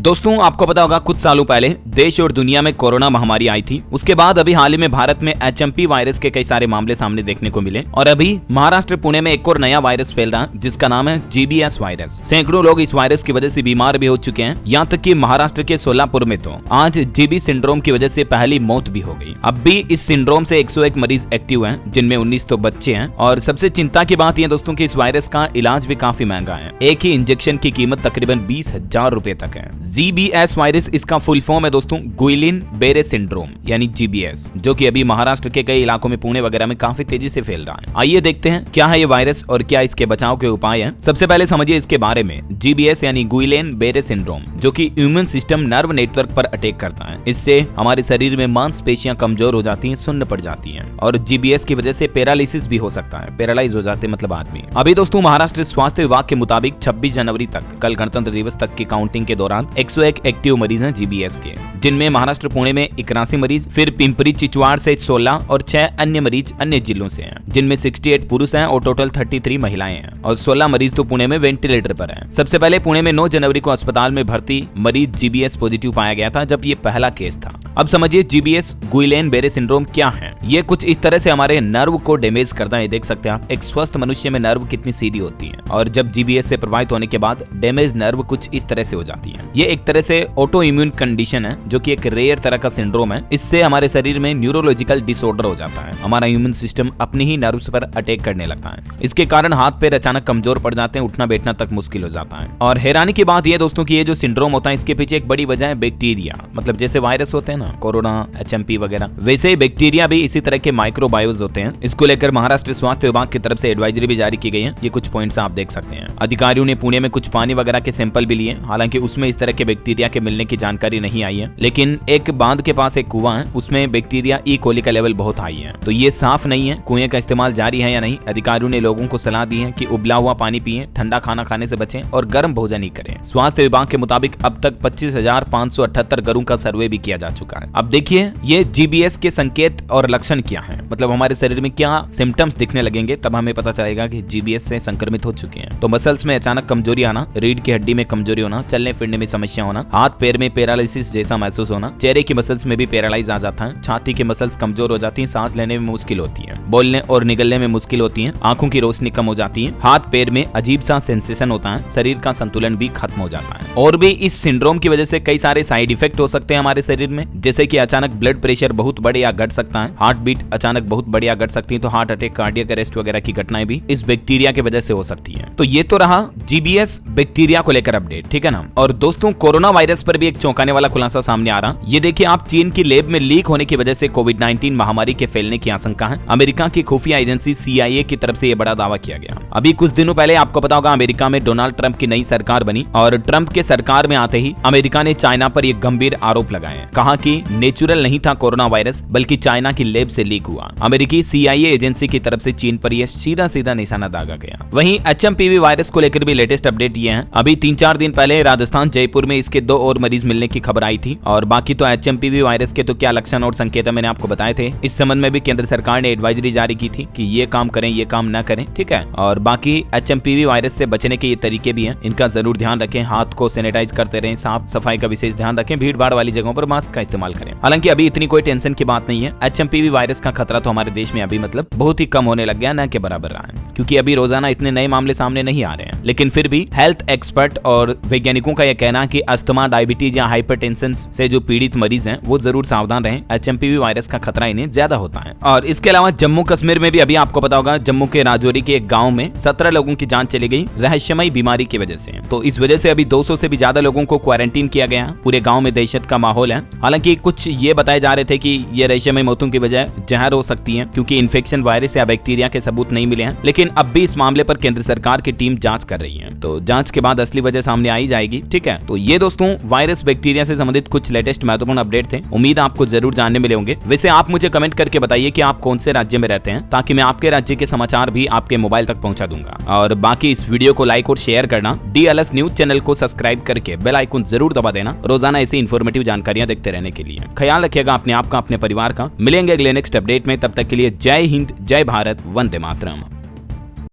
दोस्तों आपको पता होगा कुछ सालों पहले देश और दुनिया में कोरोना महामारी आई थी। उसके बाद अभी हाल ही में भारत में HMP वायरस के कई सारे मामले सामने देखने को मिले और अभी महाराष्ट्र पुणे में एक और नया वायरस फैल रहा है जिसका नाम है GBS वायरस। सैकड़ों लोग इस वायरस की वजह से बीमार भी हो चुके हैं। यहाँ तक कि महाराष्ट्र के सोलापुर में तो आज GB सिंड्रोम की वजह से पहली मौत भी हो गई। अब भी इस सिंड्रोम से 101 मरीज एक्टिव हैं, जिनमें 19 तो बच्चे हैं। और सबसे चिंता की बात यह दोस्तों कि इस वायरस का इलाज भी काफी महंगा है। एक ही इंजेक्शन की कीमत तकरीबन 20,000 रुपए तक है। GBS वायरस इसका फुल फॉर्म है दोस्तों गुइलिन बेरे सिंड्रोम यानी GBS, जो कि अभी महाराष्ट्र के कई इलाकों में पुणे वगैरह में काफी तेजी से फैल रहा है। आइए देखते हैं क्या है ये वायरस और क्या इसके बचाव के उपाय हैं। सबसे पहले समझिए इसके बारे में। GBS यानी गुइलिन बेरे सिंड्रोम जो कि इम्यून सिस्टम नर्व नेटवर्क पर अटैक करता है। इससे हमारे शरीर में मांसपेशियां कमजोर हो जाती हैं, सुन्न पड़ जाती हैं और GBS की वजह से पैरालिसिस भी हो सकता है। पैरालाइज हो जाते मतलब आदमी। अभी दोस्तों महाराष्ट्र स्वास्थ्य विभाग के मुताबिक 26 जनवरी तक, कल गणतंत्र दिवस तक की काउंटिंग के दौरान 101 एक्टिव मरीज हैं GBS के, जिनमें महाराष्ट्र पुणे में 81 मरीज, फिर पिंपरी चिचवाड़ से 16 और 6 अन्य मरीज अन्य जिलों से हैं, जिनमें 68 पुरुष हैं और टोटल 33 महिलाएं हैं और 16 मरीज तो पुणे में वेंटिलेटर पर हैं। सबसे पहले पुणे में 9 जनवरी को अस्पताल में भर्ती मरीज GBS पॉजिटिव पाया गया था, जब ये पहला केस था। अब समझिए GBS गुइलेन बेरे सिंड्रोम क्या है। ये कुछ इस तरह से हमारे नर्व को डैमेज करता है। देख सकते हैं आप एक स्वस्थ मनुष्य में नर्व कितनी सीधी होती है और जब GBS से प्रभावित होने के बाद डैमेज नर्व कुछ इस तरह से हो जाती है। ये एक तरह से ऑटो इम्यून कंडीशन है जो कि एक रेयर तरह का सिंड्रोम है। इससे हमारे शरीर में न्यूरोलॉजिकल डिसऑर्डर हो जाता है। हमारा इम्यून सिस्टम अपनी ही नर्व्स पर अटैक करने लगता है। इसके कारण हाथ पैर अचानक कमजोर पड़ जाते हैं, उठना बैठना तक मुश्किल हो जाता है। और हैरानी की बात यह दोस्तों कि ये जो सिंड्रोम होता है इसके पीछे एक बड़ी वजह है बैक्टीरिया। मतलब जैसे वायरस होते हैं ना, कोरोना, HMP वगैरह, वैसे ही बैक्टीरिया भी इसी तरह के माइक्रोबायोज होते हैं। इसको लेकर महाराष्ट्र स्वास्थ्य विभाग की तरफ से एडवाइजरी भी जारी की गई है। ये कुछ पॉइंट्स आप देख सकते हैं। अधिकारियों ने पुणे में कुछ पानी वगैरह के सैंपल भी लिए, हालांकि उसमें इस तरह के बैक्टीरिया के मिलने की जानकारी नहीं आई है। लेकिन एक बांध के पास एक कुआं है, उसमें बैक्टीरिया ई कोली का लेवल बहुत हाई है, तो ये साफ नहीं है। कुएं का इस्तेमाल जारी है या नहीं। अधिकारियों ने लोगों को सलाह दी है कि उबला हुआ पानी पिएं, ठंडा खाना खाने से बचें और गर्म भोजन ही करें। स्वास्थ्य विभाग के मुताबिक अब तक 25,578 घरों का सर्वे भी किया जा चुका है। अब देखिए ये GBS के संकेत और लक्षण क्या है, मतलब हमारे शरीर में क्या सिम्टम्स दिखने लगेंगे, तब हमें पता चलेगा कि GBS से संक्रमित हो चुके हैं। तो मसल्स में अचानक कमजोरी आना, रीढ़ की हड्डी में कमजोरी होना, चलने फिरने में समस्या होना, हाथ पैर में पैरालिसिस जैसा महसूस होना, चेहरे की मसल्स में भी पैरालाइज आ जाता है, छाती की मसल्स कमजोर हो जाती हैं, सांस लेने में मुश्किल होती है, बोलने और निगलने में मुश्किल होती है, आंखों की रोशनी कम हो जाती है, हाथ पैर में अजीब सा सेंसेशन होता है, शरीर का संतुलन भी खत्म हो जाता है। और भी इस सिंड्रोम की वजह से कई सारे साइड इफेक्ट हो सकते हैं हमारे शरीर में, जैसे कि अचानक ब्लड प्रेशर बहुत बढ़ या घट सकता है, हार्ट बीट अचानक बहुत बढ़ या घट सकती है, तो हार्ट अटैक, कार्डियक अरेस्ट वगैरह की घटनाएं भी इस बैक्टीरिया की वजह से हो सकती है। तो ये तो रहा GBS बैक्टीरिया को लेकर अपडेट, ठीक है ना। और दोस्तों कोरोना वायरस पर भी एक चौंकाने वाला खुलासा सामने आ रहा। ये देखिए आप, चीन की लैब में लीक होने की वजह से कोविड-19 महामारी के फैलने की आशंका है। अमेरिका की खुफिया एजेंसी CIA की तरफ से यह बड़ा दावा किया गया। अभी कुछ दिनों पहले आपको पता होगा अमेरिका में डोनाल्ड ट्रंप की नई सरकार बनी और ट्रंप के सरकार में आते ही अमेरिका ने चाइना पर एक गंभीर आरोप लगाए। कहा कि नेचुरल नहीं था कोरोना वायरस, बल्कि चाइना की लैब से लीक हुआ। अमेरिकी CIA एजेंसी की तरफ से चीन पर यह सीधा सीधा निशाना दागा गया। वहीं HMPV वायरस को लेकर भी लेटेस्ट अपडेट ये है। अभी 3-4 दिन पहले राजस्थान जयपुर में इसके 2 और मरीज मिलने की खबर आई थी। और बाकी तो HMPV वायरस के तो क्या लक्षण और संकेत है मैंने आपको बताए थे। इस संबंध में भी केंद्र सरकार ने एडवाइजरी जारी की थी कि ये काम करें, ये काम न करें, ठीक है। और बाकी HMPV वायरस से बचने के ये तरीके भी हैं, इनका जरूर ध्यान रखें। हाथ को सैनिटाइज करते रहें, साफ सफाई का विशेष ध्यान रखें, भीड़ भाड़ वाली जगहों पर मास्क का इस्तेमाल करें। हालांकि अभी इतनी कोई टेंशन की बात नहीं है। HMPV वायरस का खतरा तो हमारे देश में अभी मतलब बहुत ही कम होने लग गया, न के बराबर रहा है, क्योंकि अभी रोजाना इतने नए मामले सामने नहीं आ रहे हैं। लेकिन फिर भी हेल्थ एक्सपर्ट और वैज्ञानिकों का यह कहना है कि अस्थमा, डायबिटीज या हाइपरटेंशन से जो पीड़ित मरीज हैं वो जरूर सावधान रहें। HMPV वायरस का खतरा इन्हें ज्यादा होता है। और इसके अलावा जम्मू कश्मीर में भी अभी आपको पता होगा, जम्मू के राजौरी के एक गांव में 17 लोगों की जान चली गई रहस्यमयी बीमारी की वजह से। तो इस वजह से अभी 200 से भी ज्यादा लोगों को क्वारंटीन किया गया। पूरे गाँव में दहशत का माहौल है। हालांकि कुछ ये बताए जा रहे थे कि ये रहस्यमयी मौतों की वजह जहर हो सकती है, क्योंकि इन्फेक्शन वायरस या बैक्टीरिया के सबूत नहीं मिले हैं। लेकिन अब भी इस मामले पर केंद्र सरकार की टीम जांच कर रही है, तो जांच के बाद असली वजह सामने आई जाएगी, ठीक है। तो ये दोस्तों वायरस बैक्टीरिया से संबंधित कुछ लेटेस्ट महत्वपूर्ण अपडेट थे। उम्मीद आपको जरूर जानने मिले होंगे। वैसे आप मुझे कमेंट करके बताइए कि आप कौन से राज्य में रहते हैं, ताकि मैं आपके राज्य के समाचार भी आपके मोबाइल तक पहुंचा दूंगा। और बाकी इस वीडियो को लाइक और शेयर करना, DLS न्यूज चैनल को सब्सक्राइब करके बेल आइकन जरूर दबा देना, रोजाना ऐसी इंफॉर्मेटिव जानकारियां देखते रहने के लिए। ख्याल रखिएगा अपने आप का, अपने परिवार का। मिलेंगे अगले नेक्स्ट अपडेट में, तब तक के लिए जय हिंद, जय भारत, वंदे मातरम।